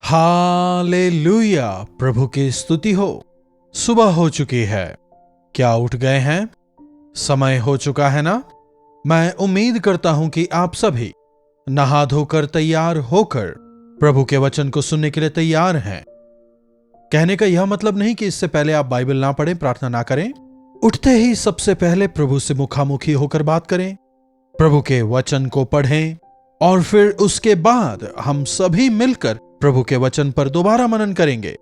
Hallelujah. प्रभु की स्तुति हो। सुबह हो चुकी है। क्या उठ गए हैं? समय हो चुका है ना? मैं उम्मीद करता हूं कि आप सभी नहा धोकर तैयार होकर प्रभु के वचन को सुनने के लिए तैयार हैं। कहने का यह मतलब नहीं कि इससे पहले आप बाइबल ना पढ़ें, प्रार्थना ना करें। उठते ही सबसे पहले प्रभु से मुखामुखी होकर बात करें, प्रभु के वचन को पढ़ें और फिर उसके बाद हम सभी मिलकर प्रभु के वचन पर दोबारा मनन करेंगे।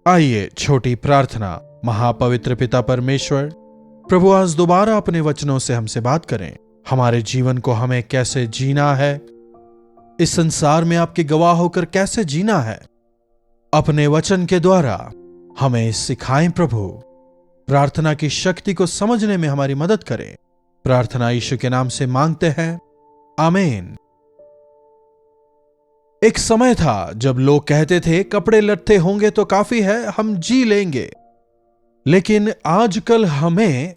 आइए छोटी प्रार्थना। महापवित्र पिता परमेश्वर, प्रभु आज दोबारा अपने वचनों से हमसे बात करें। हमारे जीवन को हमें कैसे जीना है, इस संसार में आपके गवाह होकर कैसे जीना है, अपने वचन के द्वारा हमें सिखाएं प्रभु। प्रार्थना की शक्ति को समझने में हमारी मदद करें। प्रार्थना यीशु के नाम से मांगते हैं, आमीन। एक समय था जब लोग कहते थे कपड़े लत्ते होंगे तो काफी है, हम जी लेंगे। लेकिन आजकल हमें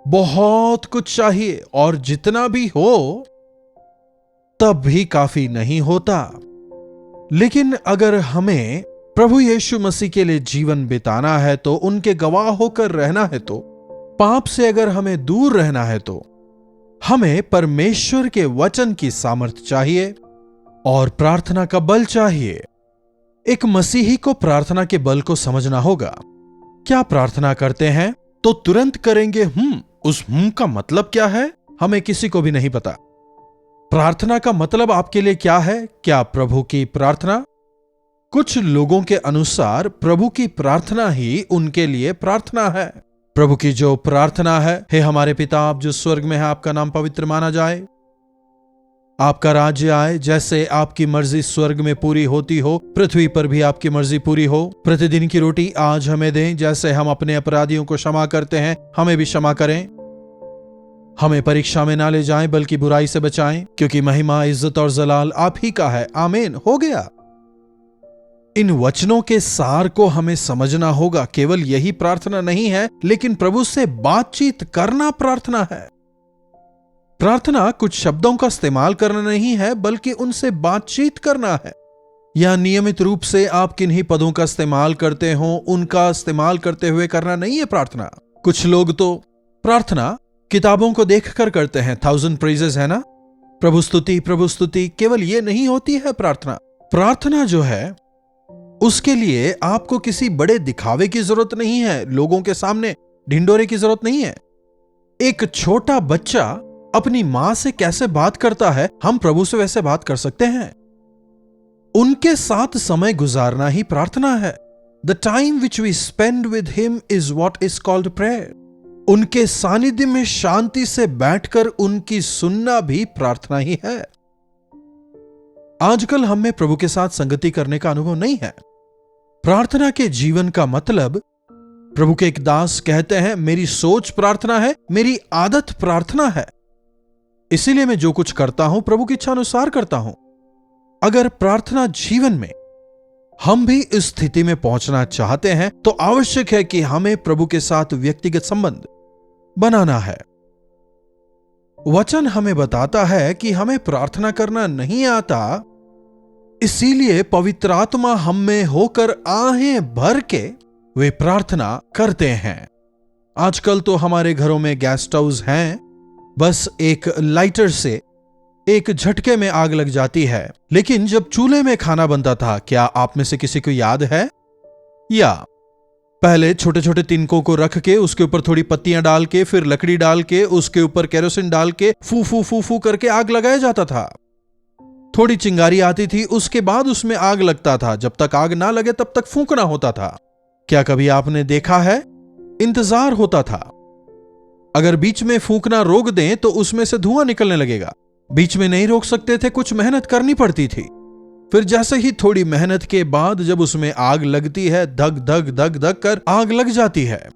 बहुत कुछ चाहिए और जितना भी हो तब भी काफी नहीं होता। लेकिन अगर हमें प्रभु यीशु मसीह के लिए जीवन बिताना है तो, उनके गवाह होकर रहना है तो, पाप से अगर हमें दूर रहना है तो हमें परमेश्वर के वचन की सामर्थ्य चाहिए और प्रार्थना का बल चाहिए। एक मसीही को प्रार्थना के बल को समझना होगा। क्या प्रार्थना करते हैं तो तुरंत करेंगे उस का मतलब क्या है हमें किसी को भी नहीं पता। प्रार्थना का मतलब आपके लिए क्या है? क्या प्रभु की प्रार्थना? कुछ लोगों के अनुसार प्रभु की प्रार्थना ही उनके लिए प्रार्थना है। प्रभु की जो प्रार्थना है, हे हमारे पिता आप जो स्वर्ग में है, आपका नाम पवित्र माना जाए, आपका राज्य आए, जैसे आपकी मर्जी स्वर्ग में पूरी होती हो पृथ्वी पर भी आपकी मर्जी पूरी हो। प्रतिदिन की रोटी आज हमें दें, जैसे हम अपने अपराधियों को क्षमा करते हैं हमें भी क्षमा करें। हमें परीक्षा में ना ले जाएं बल्कि बुराई से बचाएं, क्योंकि महिमा, इज्जत और जलाल आप ही का है। आमीन। हो गया। इन वचनों के सार को हमें समझना होगा। केवल यही प्रार्थना नहीं है, लेकिन प्रभु से बातचीत करना प्रार्थना है। प्रार्थना कुछ शब्दों का इस्तेमाल करना नहीं है, बल्कि उनसे बातचीत करना है। या नियमित रूप से आप किन्हीं पदों का इस्तेमाल करते हो, उनका इस्तेमाल करते हुए करना नहीं है प्रार्थना। कुछ लोग तो प्रार्थना किताबों को देखकर करते हैं। 1000 प्रेजेस है ना, प्रभु स्तुति। केवल ये नहीं होती है प्रार्थना। प्रार्थना जो है उसके लिए आपको किसी बड़े दिखावे की जरूरत नहीं है, लोगों के सामने ढिंडोरे की जरूरत नहीं है। एक छोटा बच्चा अपनी मां से कैसे बात करता है, हम प्रभु से वैसे बात कर सकते हैं। उनके साथ समय गुजारना ही प्रार्थना है। The time which we spend with him is what is called prayer. उनके सानिध्य में शांति से बैठकर उनकी सुनना भी प्रार्थना ही है। आजकल हमें प्रभु के साथ संगति करने का अनुभव नहीं है। प्रार्थना के जीवन का मतलब, प्रभु के एक दास कहते हैं, मेरी सोच प्रार्थना है, मेरी आदत प्रार्थना है। इसीलिए मैं जो कुछ करता हूं प्रभु की इच्छा अनुसार करता हूं। अगर प्रार्थना जीवन में हम भी इस स्थिति में पहुंचना चाहते हैं तो आवश्यक है कि हमें प्रभु के साथ व्यक्तिगत संबंध बनाना है। वचन हमें बताता है कि हमें प्रार्थना करना नहीं आता, इसीलिए पवित्र आत्मा हम में होकर आहें भर के वे प्रार्थना करते हैं। आजकल तो हमारे घरों में गैस स्टोव्स हैं, बस एक लाइटर से एक झटके में आग लग जाती है। लेकिन जब चूल्हे में खाना बनता था, क्या आप में से किसी को याद है? या पहले छोटे छोटे तिनकों को रख के उसके ऊपर थोड़ी पत्तियां डाल के, फिर लकड़ी डाल के, उसके ऊपर केरोसिन डाल के फू फू फू फू करके आग लगाया जाता था। थोड़ी चिंगारी आती थी, उसके बाद उसमें आग लगता था। जब तक आग ना लगे तब तक फूंकना होता था। क्या कभी आपने देखा है? इंतजार होता था। अगर बीच में फूंकना रोक दें तो उसमें से धुआं निकलने लगेगा। बीच में नहीं रोक सकते थे, कुछ मेहनत करनी पड़ती थी। फिर जैसे ही थोड़ी मेहनत के बाद जब उसमें आग लगती है, धक धक धक धक कर आग लग जाती है।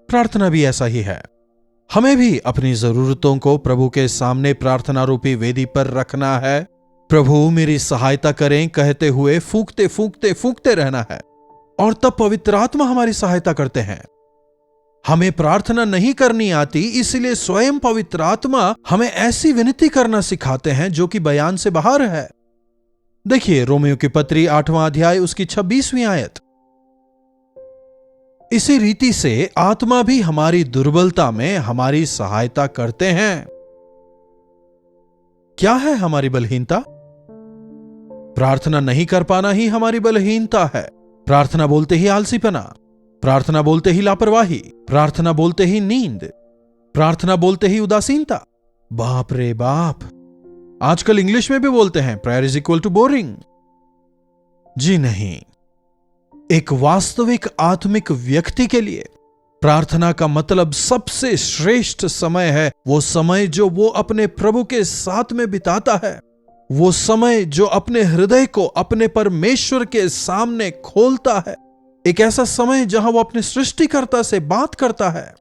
प्रार्थना भी ऐसा ही है। हमें भी अपनी जरूरतों को प्रभु के सामने प्रार्थना रूपी वेदी पर रखना है। प्रभु मेरी सहायता करें कहते हुए फूंकते फूंकते फूंकते रहना है, और तब पवित्र आत्मा हमारी सहायता करते हैं। हमें प्रार्थना नहीं करनी आती, इसलिए स्वयं पवित्र आत्मा हमें ऐसी विनती करना सिखाते हैं जो कि बयान से बाहर है। देखिए रोमियो की पत्री 8वां अध्याय उसकी 26वीं आयत। इसी रीति से आत्मा भी हमारी दुर्बलता में हमारी सहायता करते हैं। क्या है हमारी बलहीनता? प्रार्थना नहीं कर पाना ही हमारी बलहीनता है। प्रार्थना बोलते ही आलसीपना, प्रार्थना बोलते ही लापरवाही, प्रार्थना बोलते ही नींद, प्रार्थना बोलते ही उदासीनता। बाप रे बाप, आजकल इंग्लिश में भी बोलते हैं prayer is equal to boring. जी नहीं, एक वास्तविक आत्मिक व्यक्ति के लिए प्रार्थना का मतलब सबसे श्रेष्ठ समय है। वो समय जो वो अपने प्रभु के साथ में बिताता है, वो समय जो अपने हृदय को अपने परमेश्वर के सामने खोलता है, एक ऐसा समय जहां वो अपने सृष्टिकर्ता से बात करता है।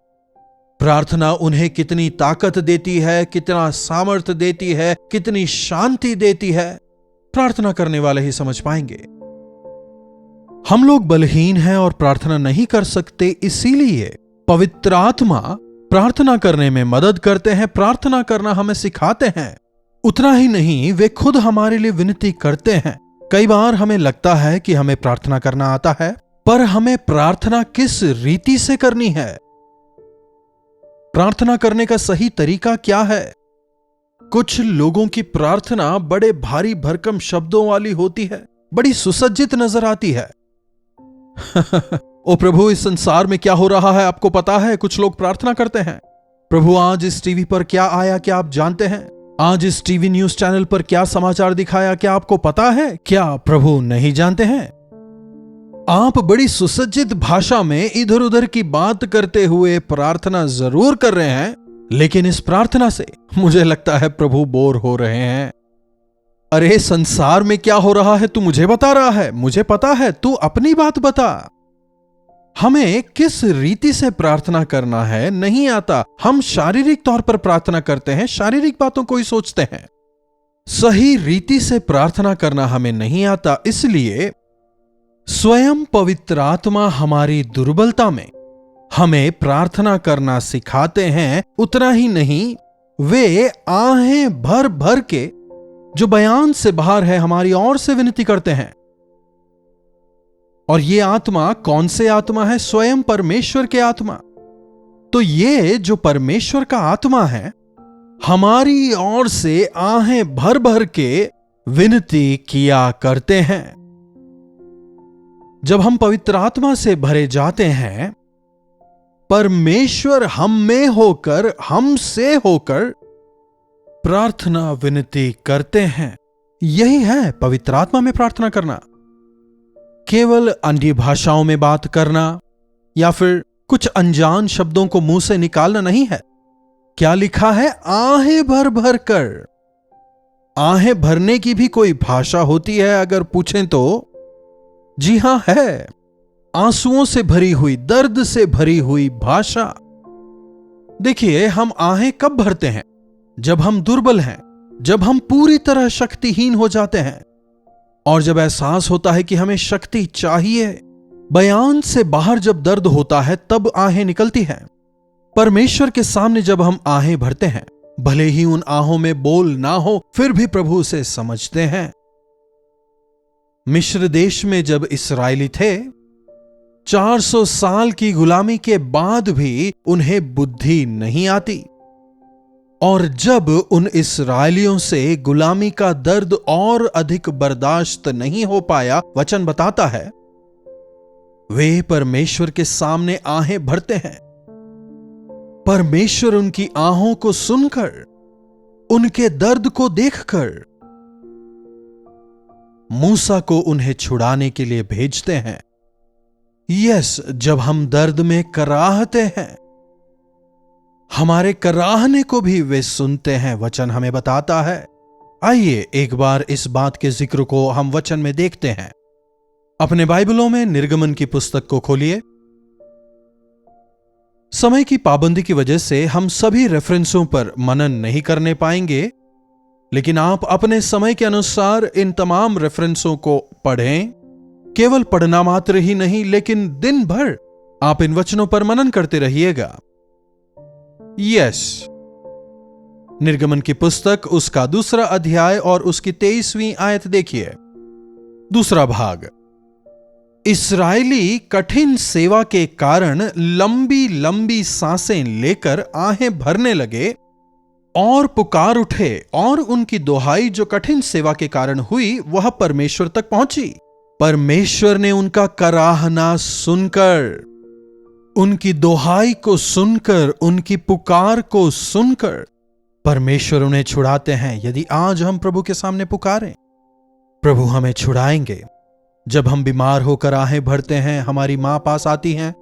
प्रार्थना उन्हें कितनी ताकत देती है, कितना सामर्थ्य देती है, कितनी शांति देती है, प्रार्थना करने वाले ही समझ पाएंगे। हम लोग बलहीन हैं और प्रार्थना नहीं कर सकते, इसीलिए पवित्र आत्मा प्रार्थना करने में मदद करते हैं, प्रार्थना करना हमें सिखाते हैं। उतना ही नहीं, वे खुद हमारे लिए विनती करते हैं। कई बार हमें लगता है कि हमें प्रार्थना करना आता है, पर हमें प्रार्थना किस रीति से करनी है? प्रार्थना करने का सही तरीका क्या है? कुछ लोगों की प्रार्थना बड़े भारी भरकम शब्दों वाली होती है, बड़ी सुसज्जित नजर आती है। ओ प्रभु, इस संसार में क्या हो रहा है आपको पता है? कुछ लोग प्रार्थना करते हैं, प्रभु आज इस टीवी पर क्या आया क्या आप जानते हैं? आज इस टीवी न्यूज चैनल पर क्या समाचार दिखाया क्या आपको पता है? क्या प्रभु नहीं जानते हैं? आप बड़ी सुसज्जित भाषा में इधर उधर की बात करते हुए प्रार्थना जरूर कर रहे हैं, लेकिन इस प्रार्थना से मुझे लगता है प्रभु बोर हो रहे हैं। अरे संसार में क्या हो रहा है तू मुझे बता रहा है? मुझे पता है, तू अपनी बात बता। हमें किस रीति से प्रार्थना करना है नहीं आता। हम शारीरिक तौर पर प्रार्थना करते हैं, शारीरिक बातों को ही सोचते हैं। सही रीति से प्रार्थना करना हमें नहीं आता, इसलिए स्वयं पवित्र आत्मा हमारी दुर्बलता में हमें प्रार्थना करना सिखाते हैं। उतना ही नहीं, वे आहें भर भर के जो बयान से बाहर है हमारी ओर से विनती करते हैं। और ये आत्मा कौन से आत्मा है? स्वयं परमेश्वर के आत्मा। तो ये जो परमेश्वर का आत्मा है, हमारी ओर से आहें भर भर के विनती किया करते हैं। जब हम पवित्र आत्मा से भरे जाते हैं, परमेश्वर हम में होकर, हमसे होकर प्रार्थना विनती करते हैं। यही है पवित्र आत्मा में प्रार्थना करना। केवल अन्य भाषाओं में बात करना या फिर कुछ अनजान शब्दों को मुंह से निकालना नहीं है। क्या लिखा है? आहें भर भर कर। आहें भरने की भी कोई भाषा होती है अगर पूछें तो? जी हां, है। आंसुओं से भरी हुई, दर्द से भरी हुई भाषा। देखिए, हम आहें कब भरते हैं? जब हम दुर्बल हैं, जब हम पूरी तरह शक्तिहीन हो जाते हैं, और जब एहसास होता है कि हमें शक्ति चाहिए। बयान से बाहर जब दर्द होता है तब आहें निकलती हैं। परमेश्वर के सामने जब हम आहें भरते हैं, भले ही उन आहों में बोल ना हो, फिर भी प्रभु से समझते हैं। मिस्र देश में जब इस्राएली थे, 400 साल की गुलामी के बाद भी उन्हें बुद्धि नहीं आती, और जब उन इस्राएलियों से गुलामी का दर्द और अधिक बर्दाश्त नहीं हो पाया, वचन बताता है वे परमेश्वर के सामने आहें भरते हैं। परमेश्वर उनकी आहों को सुनकर, उनके दर्द को देखकर मूसा को उन्हें छुड़ाने के लिए भेजते हैं। यस, जब हम दर्द में कराहते हैं, हमारे कराहने को भी वे सुनते हैं, वचन हमें बताता है। आइए एक बार इस बात के जिक्र को हम वचन में देखते हैं। अपने बाइबलों में निर्गमन की पुस्तक को खोलिए। समय की पाबंदी की वजह से हम सभी रेफरेंसों पर मनन नहीं करने पाएंगे, लेकिन आप अपने समय के अनुसार इन तमाम रेफरेंसों को पढ़ें। केवल पढ़ना मात्र ही नहीं, लेकिन दिन भर आप इन वचनों पर मनन करते रहिएगा। यस, निर्गमन की पुस्तक उसका 2 अध्याय और उसकी 23वीं आयत देखिए। दूसरा भाग, इस्राएली कठिन सेवा के कारण लंबी लंबी सांसें लेकर आहें भरने लगे और पुकार उठे, और उनकी दुहाई जो कठिन सेवा के कारण हुई वह परमेश्वर तक पहुंची। परमेश्वर ने उनका कराहना सुनकर, उनकी दुहाई को सुनकर, उनकी पुकार को सुनकर परमेश्वर उन्हें छुड़ाते हैं। यदि आज हम प्रभु के सामने पुकारें, प्रभु हमें छुड़ाएंगे। जब हम बीमार होकर आहें भरते हैं, हमारी मां पास आती हैं,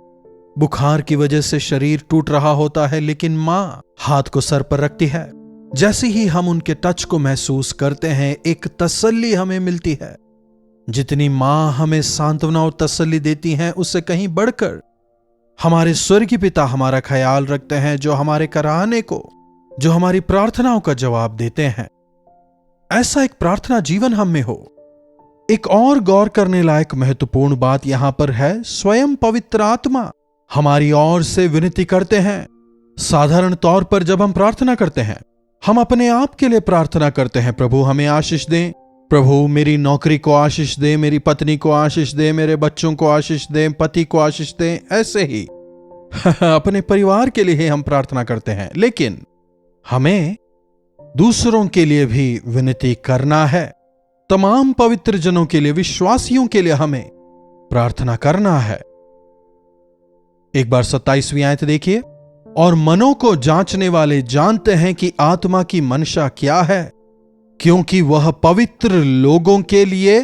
बुखार की वजह से शरीर टूट रहा होता है, लेकिन मां हाथ को सर पर रखती है। जैसे ही हम उनके टच को महसूस करते हैं, एक तसल्ली हमें मिलती है। जितनी मां हमें सांत्वना और तसल्ली देती हैं, उससे कहीं बढ़कर हमारे स्वर्गीय पिता हमारा ख्याल रखते हैं, जो हमारे कराहने को, जो हमारी प्रार्थनाओं का जवाब देते हैं। ऐसा एक प्रार्थना जीवन हम में हो। एक और गौर करने लायक महत्वपूर्ण बात यहां पर है, स्वयं पवित्र आत्मा हमारी ओर से विनती करते हैं। साधारण तौर पर जब हम प्रार्थना करते हैं, हम अपने आप के लिए प्रार्थना करते हैं, प्रभु हमें आशीष दें, प्रभु मेरी नौकरी को आशीष दे, मेरी पत्नी को आशीष दे, मेरे बच्चों को आशीष दे, पति को आशीष दे। ऐसे ही अपने परिवार के लिए हम प्रार्थना करते हैं, लेकिन हमें दूसरों के लिए भी विनती करना है। तमाम पवित्र जनों के लिए, विश्वासियों के लिए हमें प्रार्थना करना है। एक बार 27वीं आयत देखिए, और मनों को जांचने वाले जानते हैं कि आत्मा की मनशा क्या है, क्योंकि वह पवित्र लोगों के लिए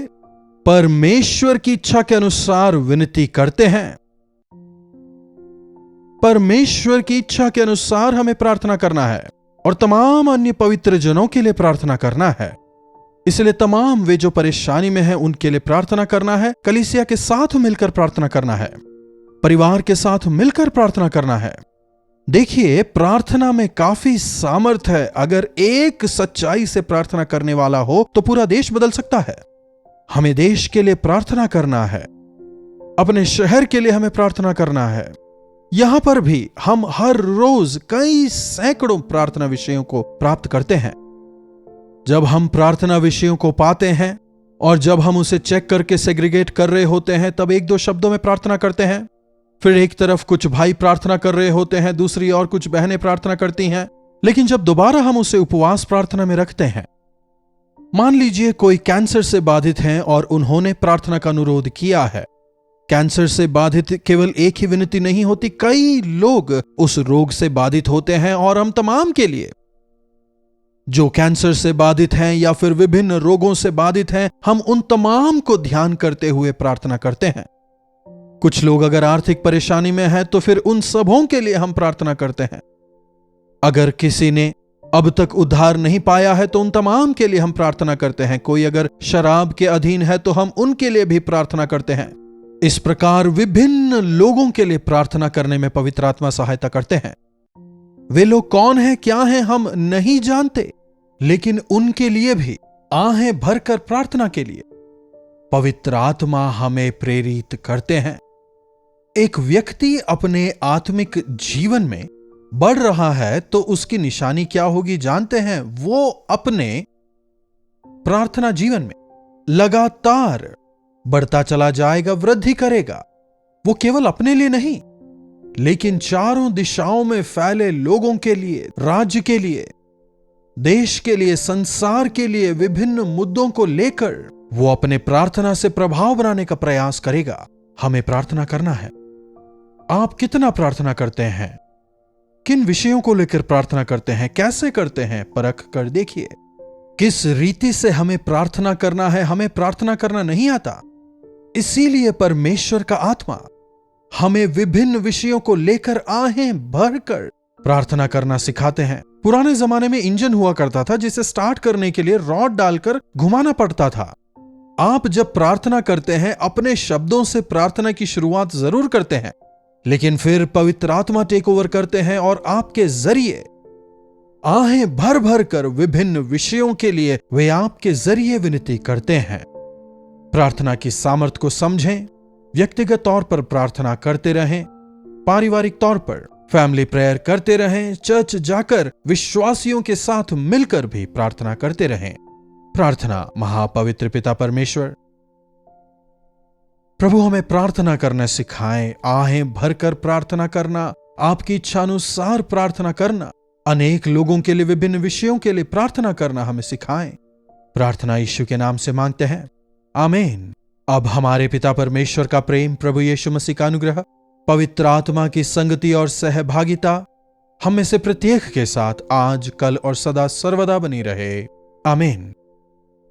परमेश्वर की इच्छा के अनुसार विनती करते हैं। परमेश्वर की इच्छा के अनुसार हमें प्रार्थना करना है और तमाम अन्य पवित्र जनों के लिए प्रार्थना करना है। इसलिए तमाम वे जो परेशानी में हैं उनके लिए प्रार्थना करना है, कलीसिया के साथ मिलकर प्रार्थना करना है, परिवार के साथ मिलकर प्रार्थना करना है। देखिए, प्रार्थना में काफी सामर्थ है। अगर एक सच्चाई से प्रार्थना करने वाला हो तो पूरा देश बदल सकता है। हमें देश के लिए प्रार्थना करना है, अपने शहर के लिए हमें प्रार्थना करना है। यहां पर भी हम हर रोज कई सैकड़ों प्रार्थना विषयों को प्राप्त करते हैं। जब हम प्रार्थना विषयों को पाते हैं और जब हम उसे चेक करके सेग्रीगेट कर रहे होते हैं, तब एक दो शब्दों में प्रार्थना करते हैं। फिर एक तरफ कुछ भाई प्रार्थना कर रहे होते हैं, दूसरी और कुछ बहनें प्रार्थना करती हैं। लेकिन जब दोबारा हम उसे उपवास प्रार्थना में रखते हैं, मान लीजिए कोई कैंसर से बाधित हैं और उन्होंने प्रार्थना का अनुरोध किया है। कैंसर से बाधित केवल एक ही विनती नहीं होती, कई लोग उस रोग से बाधित होते हैं और हम तमाम के लिए जो कैंसर से बाधित हैं या फिर विभिन्न रोगों से बाधित हैं, हम उन तमाम को ध्यान करते हुए प्रार्थना करते हैं। कुछ लोग अगर आर्थिक परेशानी में हैं तो फिर उन सबों के लिए हम प्रार्थना करते हैं। अगर किसी ने अब तक उद्धार नहीं पाया है तो उन तमाम के लिए हम प्रार्थना करते हैं। कोई अगर शराब के अधीन है तो हम उनके लिए भी प्रार्थना करते हैं। इस प्रकार विभिन्न लोगों के लिए प्रार्थना करने में पवित्र आत्मा सहायता करते हैं। वे लोग कौन हैं, क्या हैं, हम नहीं जानते, लेकिन उनके लिए भी आहें भरकर प्रार्थना के लिए पवित्र आत्मा हमें प्रेरित करते हैं। एक व्यक्ति अपने आत्मिक जीवन में बढ़ रहा है तो उसकी निशानी क्या होगी जानते हैं? वो अपने प्रार्थना जीवन में लगातार बढ़ता चला जाएगा, वृद्धि करेगा। वो केवल अपने लिए नहीं, लेकिन चारों दिशाओं में फैले लोगों के लिए, राज्य के लिए, देश के लिए, संसार के लिए विभिन्न मुद्दों को लेकर वो अपने प्रार्थना से प्रभाव बनाने का प्रयास करेगा। हमें प्रार्थना करना है। आप कितना प्रार्थना करते हैं? किन विषयों को लेकर प्रार्थना करते हैं? कैसे करते हैं? परख कर देखिए। किस रीति से हमें प्रार्थना करना है? हमें प्रार्थना करना नहीं आता, इसीलिए परमेश्वर का आत्मा हमें विभिन्न विषयों को लेकर आहें भरकर प्रार्थना करना सिखाते हैं। पुराने जमाने में इंजन हुआ करता था जिसे स्टार्ट करने के लिए रॉड डालकर घुमाना पड़ता था। आप जब प्रार्थना करते हैं अपने शब्दों से प्रार्थना की शुरुआत जरूर करते हैं, लेकिन फिर पवित्र आत्मा टेक ओवर करते हैं और आपके जरिए आहें भर भर कर विभिन्न विषयों के लिए वे आपके जरिए विनती करते हैं। प्रार्थना की सामर्थ्य को समझें, व्यक्तिगत तौर पर प्रार्थना करते रहें, पारिवारिक तौर पर फैमिली प्रेयर करते रहें, चर्च जाकर विश्वासियों के साथ मिलकर भी प्रार्थना करते रहें। प्रार्थना। महापवित्र पिता परमेश्वर, प्रभु हमें प्रार्थना करना सिखाएं, आहें भरकर प्रार्थना करना, आपकी इच्छानुसार प्रार्थना करना, अनेक लोगों के लिए विभिन्न विषयों के लिए प्रार्थना करना हमें सिखाएं। प्रार्थना यीशु के नाम से मांगते हैं, आमीन। अब हमारे पिता परमेश्वर का प्रेम, प्रभु यीशु मसीह का अनुग्रह, पवित्र आत्मा की संगति और सहभागिता हम में से प्रत्येक के साथ आज, कल और सदा सर्वदा बनी रहे, आमीन।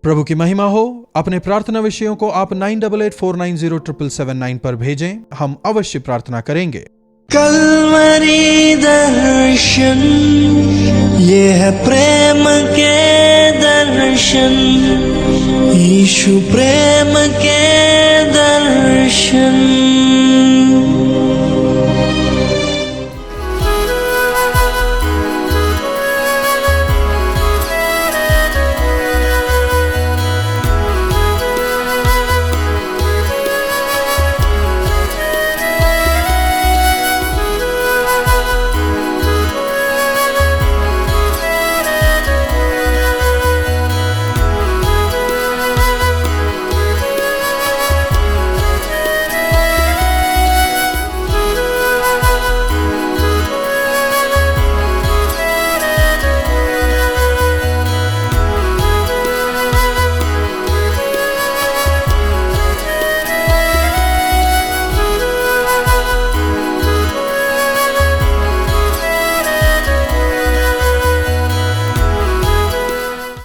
प्रभु की महिमा हो। अपने प्रार्थना विषयों को आप 9884907779 पर भेजें, हम अवश्य प्रार्थना करेंगे। कल्वरी दर्शन, ये है प्रेम के दर्शन, यीशु प्रेम के दर्शन।